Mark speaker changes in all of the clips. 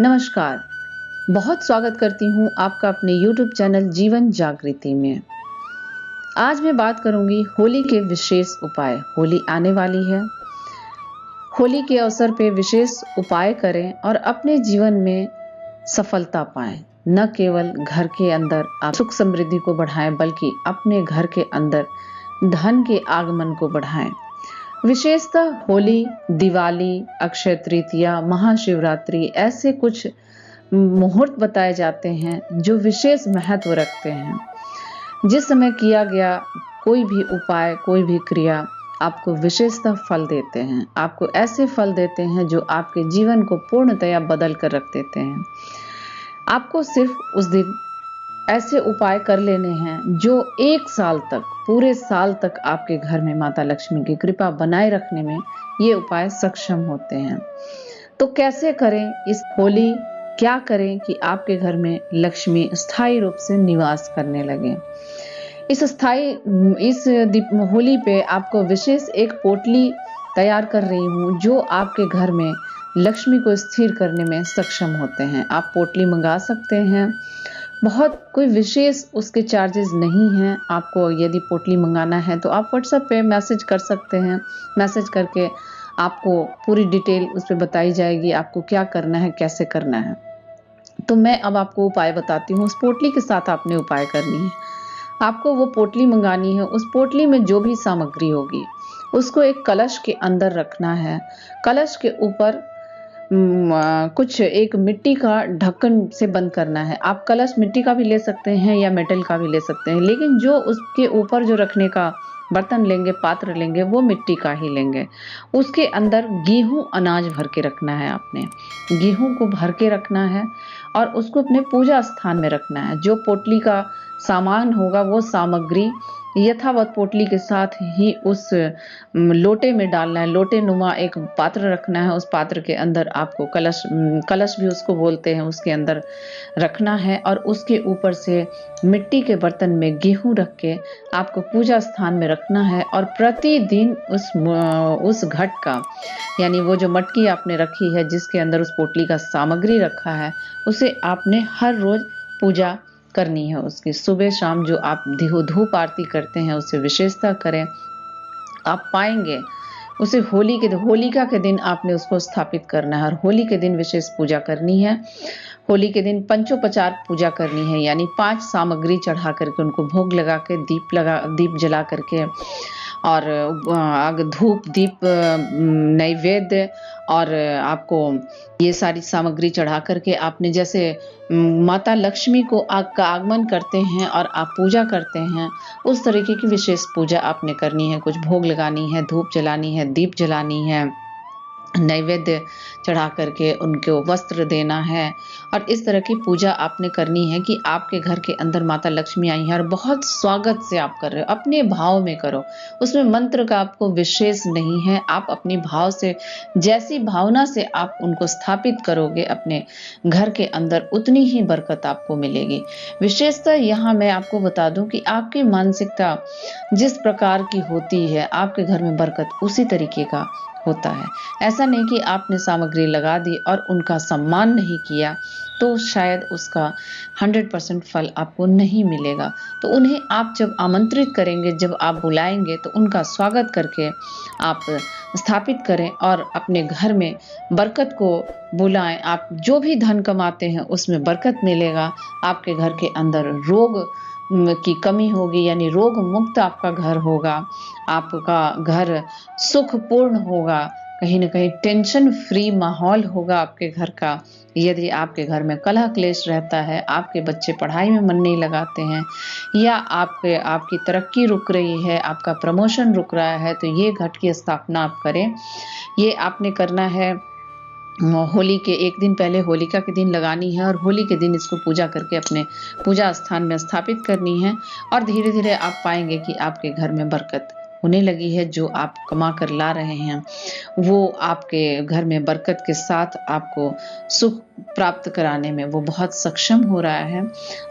Speaker 1: नमस्कार, बहुत स्वागत करती हूँ आपका अपने YouTube चैनल जीवन जागृति में। आज मैं बात करूँगी होली के विशेष उपाय। होली आने वाली है। होली के अवसर पे विशेष उपाय करें और अपने जीवन में सफलता पाएं। न केवल घर के अंदर आप सुख समृद्धि को बढ़ाएं, बल्कि अपने घर के अंदर धन के आगमन को बढ़ाएं। विशेषतः होली, दिवाली, अक्षय तृतीया, महाशिवरात्रि ऐसे कुछ मुहूर्त बताए जाते हैं जो विशेष महत्व रखते हैं। जिस समय किया गया कोई भी उपाय, कोई भी क्रिया आपको विशेषतः फल देते हैं। आपको ऐसे फल देते हैं जो आपके जीवन को पूर्णतया बदल कर रख देते हैं। आपको सिर्फ उस दिन ऐसे उपाय कर लेने हैं जो एक साल तक, पूरे साल तक आपके घर में माता लक्ष्मी की कृपा बनाए रखने में ये उपाय सक्षम होते हैं। तो कैसे करें इस होली, क्या करें कि आपके घर में लक्ष्मी स्थायी रूप से निवास करने लगे। इस होली पे आपको विशेष एक पोटली तैयार कर रही हूँ जो आपके घर में लक्ष्मी को स्थिर करने में सक्षम होते हैं। आप पोटली मंगा सकते हैं। बहुत कोई विशेष उसके चार्जेस नहीं हैं। आपको यदि पोटली मंगाना है तो आप व्हाट्सएप पे मैसेज कर सकते हैं। मैसेज करके आपको पूरी डिटेल उस पे बताई जाएगी, आपको क्या करना है, कैसे करना है। तो मैं अब आपको उपाय बताती हूँ। उस पोटली के साथ आपने उपाय करनी है। आपको वो पोटली मंगानी है। उस पोटली में जो भी सामग्री होगी उसको एक कलश के अंदर रखना है। कलश के ऊपर कुछ एक मिट्टी का ढक्कन से बंद करना है। आप कलश मिट्टी का भी ले सकते हैं या मेटल का भी ले सकते हैं, लेकिन जो उसके ऊपर जो रखने का बर्तन लेंगे, पात्र लेंगे, वो मिट्टी का ही लेंगे। उसके अंदर गेहूं अनाज भर के रखना है। आपने गेहूं को भर के रखना है और उसको अपने पूजा स्थान में रखना है। जो पोटली का सामान होगा वो सामग्री यथावत पोटली के साथ ही उस लोटे में डालना है। लोटे नुमा एक पात्र रखना है। उस पात्र के अंदर आपको कलश भी उसको बोलते हैं, उसके अंदर रखना है और उसके ऊपर से मिट्टी के बर्तन में गेहूं रख के आपको पूजा स्थान में रखना है। और प्रतिदिन उस घट का, यानी वो जो मटकी आपने रखी है जिसके अंदर उस पोटली का सामग्री रखा है, उसे आपने हर रोज पूजा करनी है। उसकी सुबह शाम जो आप धूप आरती करते हैं उसे विशेषता करें। आप पाएंगे उसे होलिका के दिन आपने उसको स्थापित करना है और होली के दिन विशेष पूजा करनी है। होली के दिन पंचोपचार पूजा करनी है, यानी 5 सामग्री चढ़ा करके उनको भोग लगा के दीप जला करके और धूप, दीप, नैवेद्य और आपको ये सारी सामग्री चढ़ा करके आपने जैसे माता लक्ष्मी को का आगमन करते हैं और आप पूजा करते हैं, उस तरीके की विशेष पूजा आपने करनी है। कुछ भोग लगानी है, धूप जलानी है, दीप जलानी है, नैवेद्य चढ़ा करके उनको वस्त्र देना है और इस तरह की पूजा आपने करनी है कि आपके घर के अंदर माता लक्ष्मी आई है और बहुत स्वागत से आप कर रहे हो। अपने भाव में करो, उसमें मंत्र का आपको विशेष नहीं है। आप अपनी भाव से, जैसी भावना से आप उनको स्थापित करोगे अपने घर के अंदर, उतनी ही बरकत आपको मिलेगी। विशेषतः यहाँ मैं आपको बता दूं कि आपकी मानसिकता जिस प्रकार की होती है, आपके घर में बरकत उसी तरीके का होता है। ऐसा नहीं कि आपने सामग्री लगा दी और उनका सम्मान नहीं किया तो शायद उसका 100% फल आपको नहीं मिलेगा। तो उन्हें आप जब आमंत्रित करेंगे, जब आप बुलाएंगे, तो उनका स्वागत करके आप स्थापित करें और अपने घर में बरकत को बुलाएं। आप जो भी धन कमाते हैं उसमें बरकत मिलेगा। आपके घर के अंदर रोग की कमी होगी, यानी रोग मुक्त आपका घर होगा। आपका घर सुखपूर्ण होगा। कहीं न कहीं टेंशन फ्री माहौल होगा आपके घर का। यदि आपके घर में कलह क्लेश रहता है, आपके बच्चे पढ़ाई में मन नहीं लगाते हैं या आपकी तरक्की रुक रही है, आपका प्रमोशन रुक रहा है, तो ये घट की स्थापना आप करें। ये आपने करना है होली के एक दिन पहले, होलिका के दिन लगानी है और होली के दिन इसको पूजा करके अपने पूजा स्थान में स्थापित करनी है और धीरे धीरे आप पाएंगे कि आपके घर में बरकत होने लगी है, जो आप कमा कर ला रहे हैं, वो आपके घर में बरकत के साथ आपको सुख प्राप्त कराने में वो बहुत सक्षम हो रहा है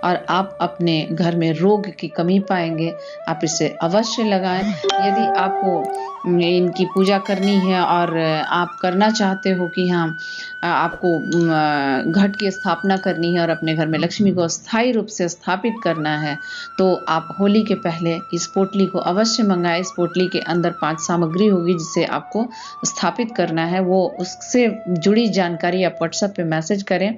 Speaker 1: और आप अपने घर में रोग की कमी पाएँगे। आप इसे अवश्य लगाएँ। यदि आपको इनकी पूजा करनी है और आप करना चाहते हो कि हाँ आपको घट की स्थापना करनी है और अपने घर में लक्ष्मी को स्थायी रूप से स्थापित करना है, तो आप होली के पहले इस पोटली को अवश्य मँगाएँ। इस पोटली के अंदर 5 सामग्री होगी जिसे आपको स्थापित करना है। वो उससे जुड़ी जानकारी आप व्हाट्सएप पे मैसेज करें,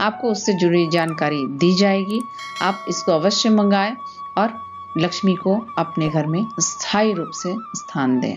Speaker 1: आपको उससे जुड़ी जानकारी दी जाएगी। आप इसको अवश्य मँगाएँ और लक्ष्मी को अपने घर में स्थायी रूप से स्थान दें।